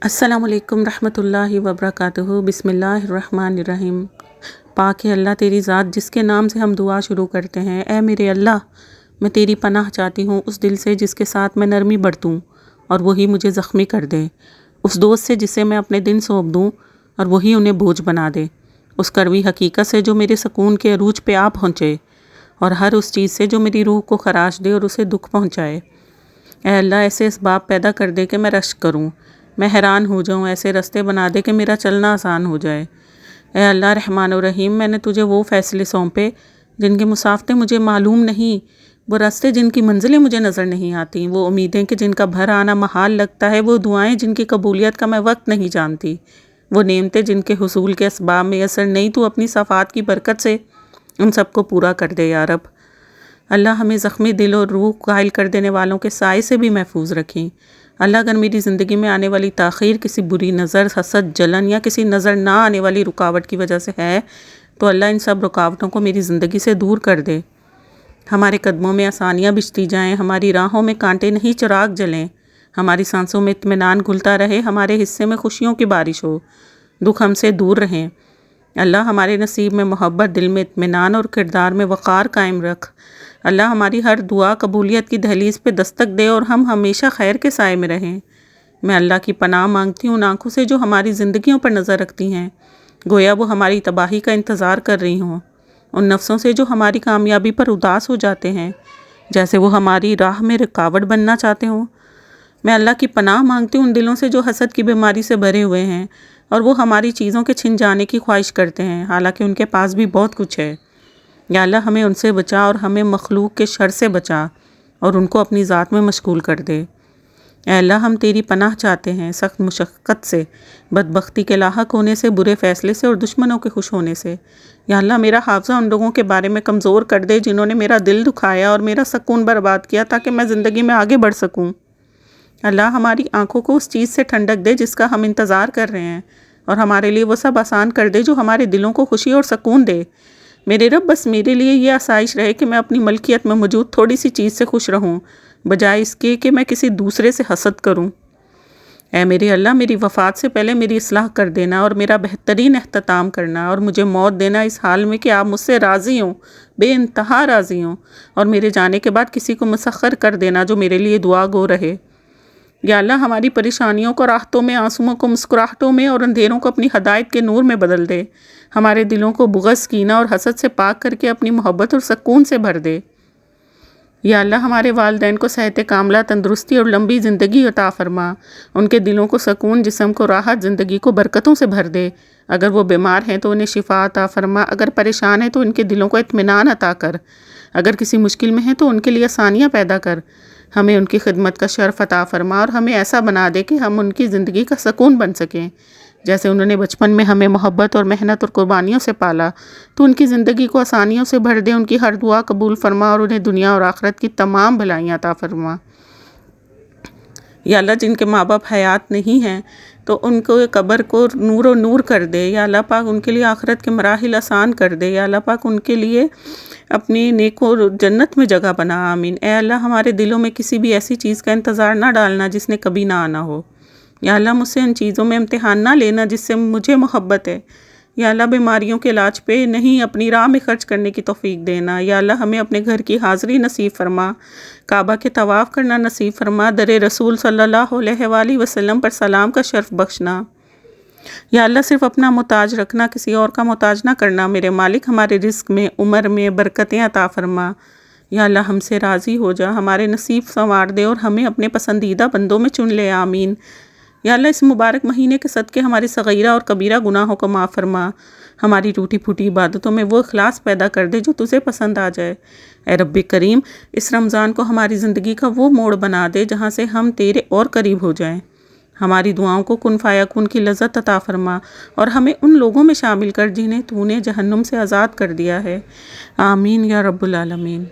السلام علیکم رحمۃ اللہ وبرکاتہ۔ بسم اللہ الرحمن الرحیم۔ پاک ہے اللہ تیری ذات جس کے نام سے ہم دعا شروع کرتے ہیں۔ اے میرے اللہ، میں تیری پناہ چاہتی ہوں اس دل سے جس کے ساتھ میں نرمی برتوں اور وہی مجھے زخمی کر دے، اس دوست سے جسے میں اپنے دن سونپ دوں اور وہی انہیں بوجھ بنا دے، اس کڑوی حقیقت سے جو میرے سکون کے عروج پہ آ پہنچے اور ہر اس چیز سے جو میری روح کو خراش دے اور اسے دکھ پہنچائے۔ اے اللہ، ایسے اسباب پیدا کر دے کہ میں رشک کروں، میں حیران ہو جاؤں، ایسے راستے بنا دے کہ میرا چلنا آسان ہو جائے۔ اے اللہ رحمان و رحیم، میں نے تجھے وہ فیصلے سونپے جن کی مسافتیں مجھے معلوم نہیں، وہ راستے جن کی منزلیں مجھے نظر نہیں آتی، وہ امیدیں کہ جن کا بھر آنا محال لگتا ہے، وہ دعائیں جن کی قبولیت کا میں وقت نہیں جانتی، وہ نعمتیں جن کے حصول کے اسباب میں اثر نہیں، تو اپنی صفات کی برکت سے ان سب کو پورا کر دے یا رب۔ اللہ ہمیں زخمی دل اور روح قائل کر دینے والوں کے سائے سے بھی محفوظ رکھیں۔ اللہ، اگر میری زندگی میں آنے والی تاخیر کسی بری نظر، حسد، جلن یا کسی نظر نہ آنے والی رکاوٹ کی وجہ سے ہے تو اللہ ان سب رکاوٹوں کو میری زندگی سے دور کر دے۔ ہمارے قدموں میں آسانیاں بچھتی جائیں، ہماری راہوں میں کانٹے نہیں چراغ جلیں، ہماری سانسوں میں اطمینان گھلتا رہے، ہمارے حصے میں خوشیوں کی بارش ہو، دکھ ہم سے دور رہیں۔ اللہ، ہمارے نصیب میں محبت، دل میں اطمینان اور کردار میں وقار قائم رکھ۔ اللہ، ہماری ہر دعا قبولیت کی دہلیز پہ دستک دے اور ہم ہمیشہ خیر کے سائے میں رہیں۔ میں اللہ کی پناہ مانگتی ہوں ان آنکھوں سے جو ہماری زندگیوں پر نظر رکھتی ہیں، گویا وہ ہماری تباہی کا انتظار کر رہی ہوں، ان نفسوں سے جو ہماری کامیابی پر اداس ہو جاتے ہیں جیسے وہ ہماری راہ میں رکاوٹ بننا چاہتے ہوں۔ میں اللہ کی پناہ مانگتی ہوں ان دلوں سے جو حسد کی بیماری سے بھرے ہوئے ہیں اور وہ ہماری چیزوں کے چھن جانے کی خواہش کرتے ہیں حالانکہ ان کے پاس بھی بہت کچھ ہے۔ یا اللہ، ہمیں ان سے بچا اور ہمیں مخلوق کے شر سے بچا اور ان کو اپنی ذات میں مشغول کر دے۔ اے اللہ، ہم تیری پناہ چاہتے ہیں سخت مشقت سے، بدبختی کے لاحق ہونے سے، برے فیصلے سے اور دشمنوں کے خوش ہونے سے۔ یا اللہ، میرا حافظہ ان لوگوں کے بارے میں کمزور کر دے جنہوں نے میرا دل دکھایا اور میرا سکون برباد کیا تاکہ میں زندگی میں آگے بڑھ سکوں۔ اللہ، ہماری آنکھوں کو اس چیز سے ٹھنڈک دے جس کا ہم انتظار کر رہے ہیں اور ہمارے لیے وہ سب آسان کر دے جو ہمارے دلوں کو خوشی اور سکون دے۔ میرے رب، بس میرے لیے یہ آسائش رہے کہ میں اپنی ملکیت میں موجود تھوڑی سی چیز سے خوش رہوں بجائے اس کے کہ میں کسی دوسرے سے حسد کروں۔ اے میرے اللہ، میری وفات سے پہلے میری اصلاح کر دینا اور میرا بہترین اختتام کرنا اور مجھے موت دینا اس حال میں کہ آپ مجھ سے راضی ہوں، بے انتہا راضی ہوں، اور میرے جانے کے بعد کسی کو مسخر کر دینا جو میرے لیے دعا گو رہے۔ یا اللہ، ہماری پریشانیوں کو راحتوں میں، آنسوؤں کو مسکراہٹوں میں اور اندھیروں کو اپنی ہدایت کے نور میں بدل دے۔ ہمارے دلوں کو بغض، کینہ اور حسد سے پاک کر کے اپنی محبت اور سکون سے بھر دے۔ یا اللہ، ہمارے والدین کو صحت کاملہ، تندرستی اور لمبی زندگی عطا فرما، ان کے دلوں کو سکون، جسم کو راحت، زندگی کو برکتوں سے بھر دے۔ اگر وہ بیمار ہیں تو انہیں شفا عطا فرما، اگر پریشان ہیں تو ان کے دلوں کو اطمینان عطا کر، اگر کسی مشکل میں ہیں تو ان کے لیے آسانیاں پیدا کر۔ ہمیں ان کی خدمت کا شرف عطا فرما اور ہمیں ایسا بنا دے کہ ہم ان کی زندگی کا سکون بن سکیں۔ جیسے انہوں نے بچپن میں ہمیں محبت اور محنت اور قربانیوں سے پالا، تو ان کی زندگی کو آسانیوں سے بھر دے، ان کی ہر دعا قبول فرما اور انہیں دنیا اور آخرت کی تمام بھلائیاں عطا فرما۔ یا اللہ، جن کے ماں باپ حیات نہیں ہیں تو ان کو قبر کو نور و نور کر دے۔ یا اللہ پاک، ان کے لیے آخرت کے مراحل آسان کر دے۔ یا اللہ پاک، ان کے لیے اپنی نیک و جنت میں جگہ بنا۔ آمین۔ اے اللہ، ہمارے دلوں میں کسی بھی ایسی چیز کا انتظار نہ ڈالنا جس نے کبھی نہ آنا ہو۔ یا اللہ، مجھ سے ان چیزوں میں امتحان نہ لینا جس سے مجھے محبت ہے۔ یا اللہ، بیماریوں کے علاج پہ نہیں، اپنی راہ میں خرچ کرنے کی توفیق دینا۔ یا اللہ، ہمیں اپنے گھر کی حاضری نصیب فرما، کعبہ کے طواف کرنا نصیب فرما، در رسول صلی اللہ علیہ وآلہ وسلم پر سلام کا شرف بخشنا۔ یا اللہ، صرف اپنا محتاج رکھنا، کسی اور کا محتاج نہ کرنا۔ میرے مالک، ہمارے رزق میں، عمر میں برکتیں عطا فرما۔ یا اللہ، ہم سے راضی ہو جا، ہمارے نصیب سنوار دے اور ہمیں اپنے پسندیدہ بندوں میں چن لے۔ آمین۔ یا اللہ، اس مبارک مہینے کے صدقے ہمارے صغیرہ اور کبیرہ گناہوں کو معاف فرما، ہماری ٹوٹی پھوٹی عبادتوں میں وہ اخلاص پیدا کر دے جو تجھے پسند آ جائے۔ اے رب کریم، اس رمضان کو ہماری زندگی کا وہ موڑ بنا دے جہاں سے ہم تیرے اور قریب ہو جائیں۔ ہماری دعاؤں کو کن فیکون کی لذت عطا فرما اور ہمیں ان لوگوں میں شامل کر جنہیں تو نے جہنم سے آزاد کر دیا ہے۔ آمین یا رب العالمین۔